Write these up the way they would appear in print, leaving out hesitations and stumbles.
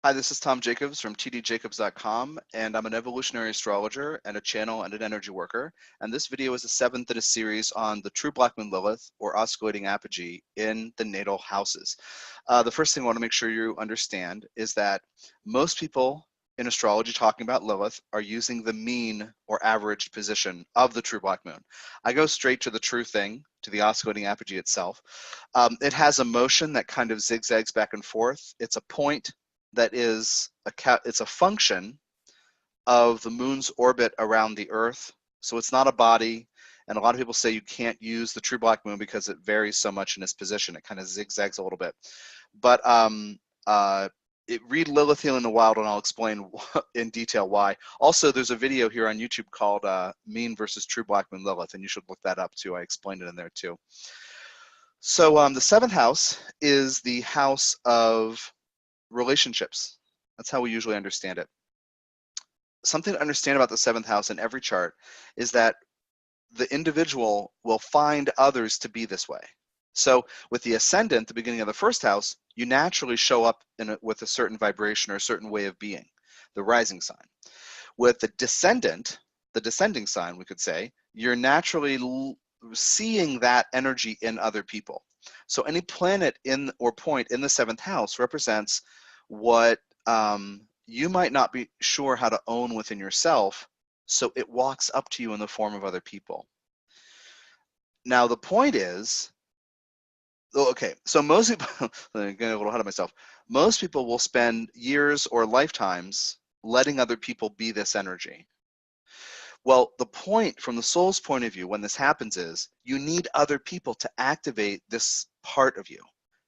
Hi, this is Tom Jacobs from tdjacobs.com, and I'm an evolutionary astrologer and a channel and an energy worker. And this video is the seventh in a series on the true black moon Lilith, or oscillating apogee, in the natal houses. The first thing I want to make sure you understand is that most people in astrology talking about Lilith are using the mean or average position of the true black moon. I go straight to the true thing, to the oscillating apogee itself. It has a motion that kind of zigzags back and forth. It's a point that is it's a function of the moon's orbit around the Earth. So it's not a body. And a lot of people say you can't use the true black moon because it varies so much in its position. It kind of zigzags a little bit. But read Lilith Healing the Wild, and I'll explain in detail why. Also, there's a video here on YouTube called Mean versus True Black Moon Lilith, and you should look that up too. I explained it in there too. So the seventh house is the house of relationships. That's how we usually understand it. Something to understand about the seventh house in every chart is that the individual will find others to be this way. So with the ascendant, the beginning of the first house, you naturally show up with a certain vibration or a certain way of being, the rising sign. With the descendant, the descending sign, we could say, you're naturally seeing that energy in other people. So any planet in or point in the seventh house represents what you might not be sure how to own within yourself, so it walks up to you in the form of other people. Now the point is, okay, so most people, I'm getting a little ahead of myself, most people will spend years or lifetimes letting other people be this energy. Well, the point from the soul's point of view when this happens is you need other people to activate this part of you.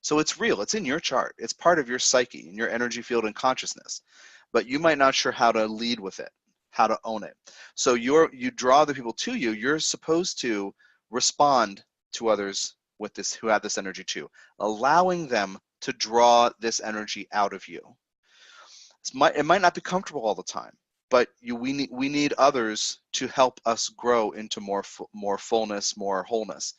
So it's real, it's in your chart, it's part of your psyche and your energy field and consciousness, but you might not sure how to lead with it, how to own it. So you draw the people to you, you're supposed to respond to others with this, who have this energy too, allowing them to draw this energy out of you. It might not be comfortable all the time, but we need others to help us grow into more fullness, more wholeness.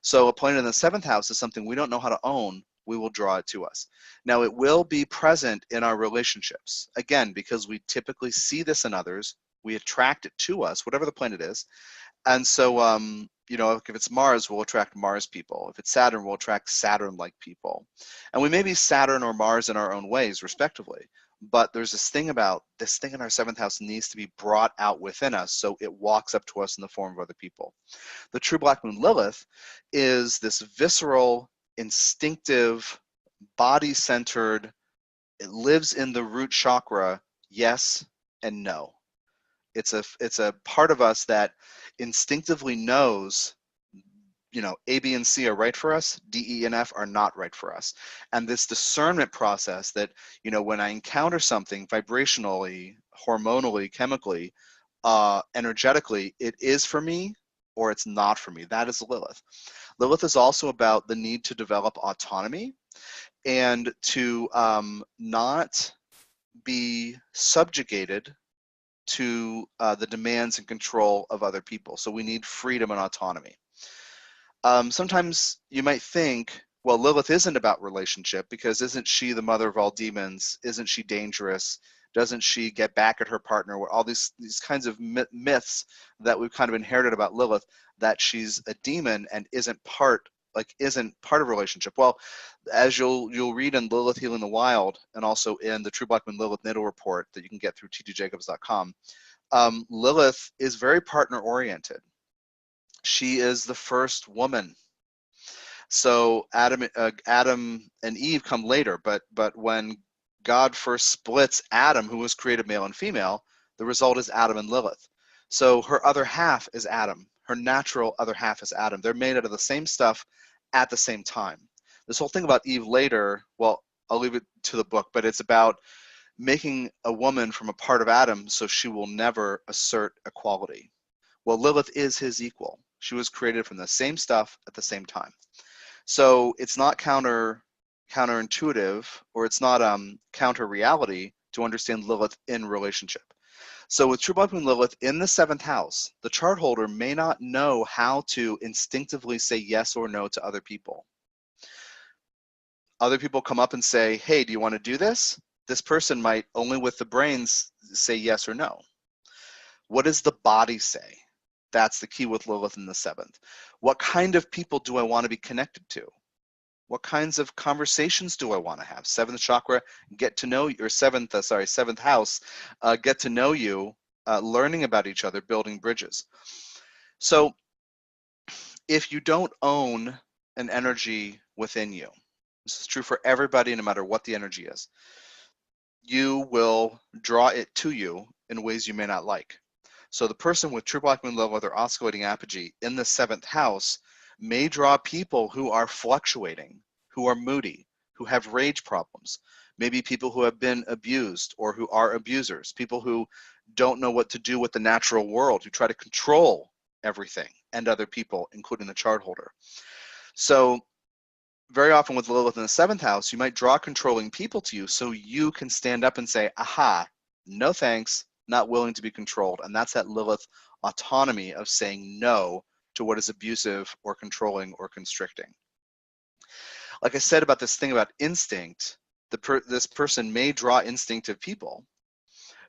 So a planet in the seventh house is something we don't know how to own. We will draw it to us. Now it will be present in our relationships, again, because we typically see this in others. We attract it to us, whatever the planet is. And so you know, if it's Mars, we'll attract Mars people. If it's Saturn, we'll attract Saturn-like people. And we may be Saturn or Mars in our own ways, respectively. But there's this thing about this thing in our seventh house needs to be brought out within us, so it walks up to us in the form of other people. The true black moon Lilith is this visceral, instinctive, body-centered, it lives in the root chakra, yes and no. It's a part of us that instinctively knows, you know, A, B, and C are right for us, D, E, and F are not right for us. And this discernment process that, you know, when I encounter something vibrationally, hormonally, chemically, energetically, it is for me or it's not for me. That is Lilith. Lilith is also about the need to develop autonomy and to not be subjugated to the demands and control of other people. So we need freedom and autonomy. Sometimes you might think, well, Lilith isn't about relationship because isn't she the mother of all demons? Isn't she dangerous? Doesn't she get back at her partner? All these kinds of myths that we've kind of inherited about Lilith, that she's a demon and isn't part of a relationship. Well, as you'll read in Lilith Healing the Wild, and also in the True Black Moon Lilith Natal Report that you can get through tdjacobs.com, Lilith is very partner oriented. She is the first woman. So Adam and Eve come later, but when God first splits Adam, who was created male and female, the result is Adam and Lilith. So her other half is Adam. Her natural other half is Adam. They're made out of the same stuff at the same time. This whole thing about Eve later, well, I'll leave it to the book, but it's about making a woman from a part of Adam so she will never assert equality. Well, Lilith is his equal. She was created from the same stuff at the same time. So it's not counterintuitive, or it's not counter reality to understand Lilith in relationship. So with True Black Moon Lilith in the seventh house, the chart holder may not know how to instinctively say yes or no to other people. Other people come up and say, hey, do you want to do this? this person might only with the brains say yes or no. What does the body say? That's the key with Lilith in the 7th. What kind of people do I want to be connected to? What kinds of conversations do I want to have? 7th chakra, get to know, or 7th house, get to know you, learning about each other, building bridges. So if you don't own an energy within you, this is true for everybody no matter what the energy is, you will draw it to you in ways you may not like. So the person with true black moon Lilith or oscillating apogee in the 7th house may draw people who are fluctuating, who are moody, who have rage problems, maybe people who have been abused or who are abusers, people who don't know what to do with the natural world, who try to control everything and other people, including the chart holder. So very often with Lilith in the 7th house, you might draw controlling people to you so you can stand up and say, aha, no thanks, not willing to be controlled. And that's that Lilith autonomy of saying no to what is abusive or controlling or constricting. Like I said about this thing about instinct, this person may draw instinctive people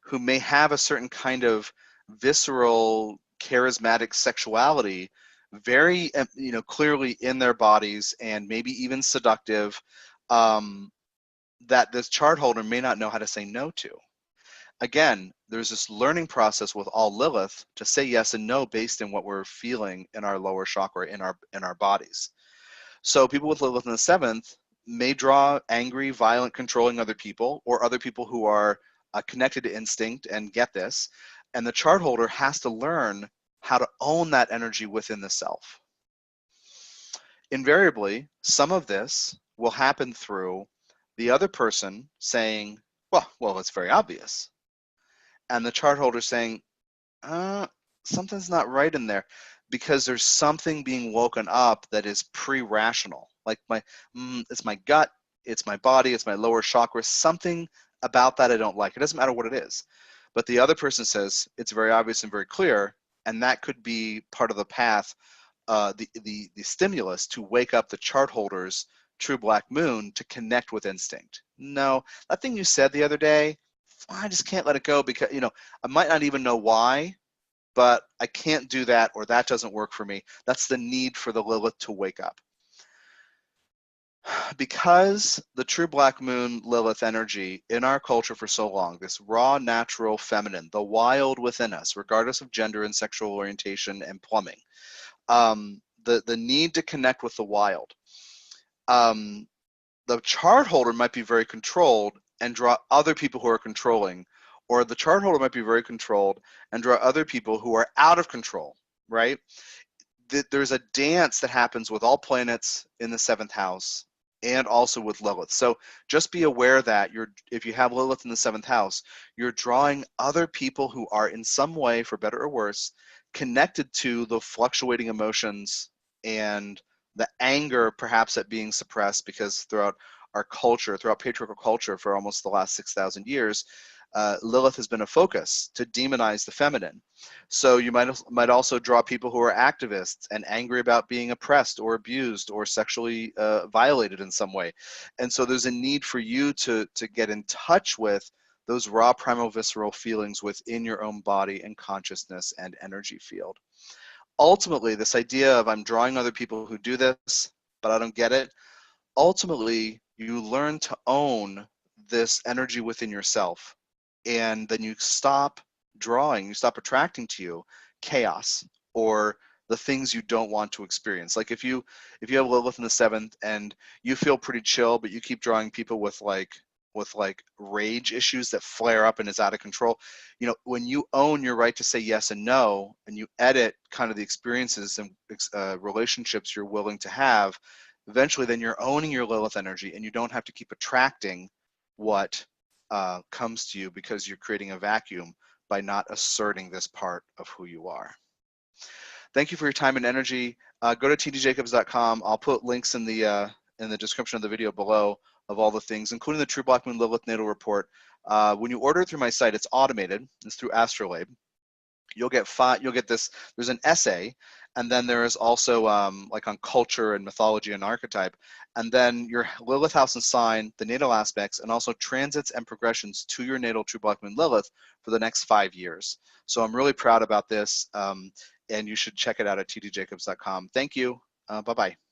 who may have a certain kind of visceral, charismatic sexuality very clearly in their bodies and maybe even seductive, that this chart holder may not know how to say no to. Again, there's this learning process with all Lilith to say yes and no based on what we're feeling in our lower chakra, in our bodies. So people with Lilith in the 7th may draw angry, violent, controlling other people, or other people who are connected to instinct and get this. And the chart holder has to learn how to own that energy within the self. Invariably, some of this will happen through the other person saying, well, it's very obvious. And the chart holder saying, something's not right in there, because there's something being woken up that is pre-rational. Like it's my gut, it's my body, it's my lower chakra, something about that I don't like. It doesn't matter what it is. But the other person says it's very obvious and very clear, and that could be part of the path, the stimulus to wake up the chart holder's true black moon to connect with instinct. No, that thing you said the other day, I just can't let it go because, I might not even know why, but I can't do that, or that doesn't work for me. That's the need for the Lilith to wake up. Because the true black moon Lilith energy in our culture for so long, this raw, natural, feminine, the wild within us, regardless of gender and sexual orientation and plumbing, the need to connect with the wild. The chart holder might be very controlled and draw other people who are controlling, or the chart holder might be very controlled and draw other people who are out of control, right? There's a dance that happens with all planets in the 7th house and also with Lilith. So just be aware that if you have Lilith in the 7th house, you're drawing other people who are in some way, for better or worse, connected to the fluctuating emotions and the anger perhaps at being suppressed, because throughout our culture, throughout patriarchal culture for almost the last 6,000 years, Lilith has been a focus to demonize the feminine. So you might also draw people who are activists and angry about being oppressed or abused or sexually violated in some way. And so there's a need for you to get in touch with those raw primal visceral feelings within your own body and consciousness and energy field. Ultimately, this idea of I'm drawing other people who do this, but I don't get it, ultimately you learn to own this energy within yourself. And then you stop drawing, you stop attracting to you chaos or the things you don't want to experience. Like if you have Lilith in the 7th and you feel pretty chill, but you keep drawing people with rage issues that flare up and is out of control, when you own your right to say yes and no, and you edit kind of the experiences and relationships you're willing to have, eventually then you're owning your Lilith energy, and you don't have to keep attracting what comes to you, because you're creating a vacuum by not asserting this part of who you are. Thank you for your time and energy. Go to tdjacobs.com. I'll put links in the description of the video below of all the things, including the True Black Moon Lilith Natal Report. When you order it through my site, it's automated. It's through Astrolabe. You'll get this. There's an essay, And then there is also like on culture and mythology and archetype. And then your Lilith house and sign, the natal aspects, and also transits and progressions to your natal true black moon Lilith for the next 5 years. So I'm really proud about this, and you should check it out at tdjacobs.com. Thank you. Bye-bye.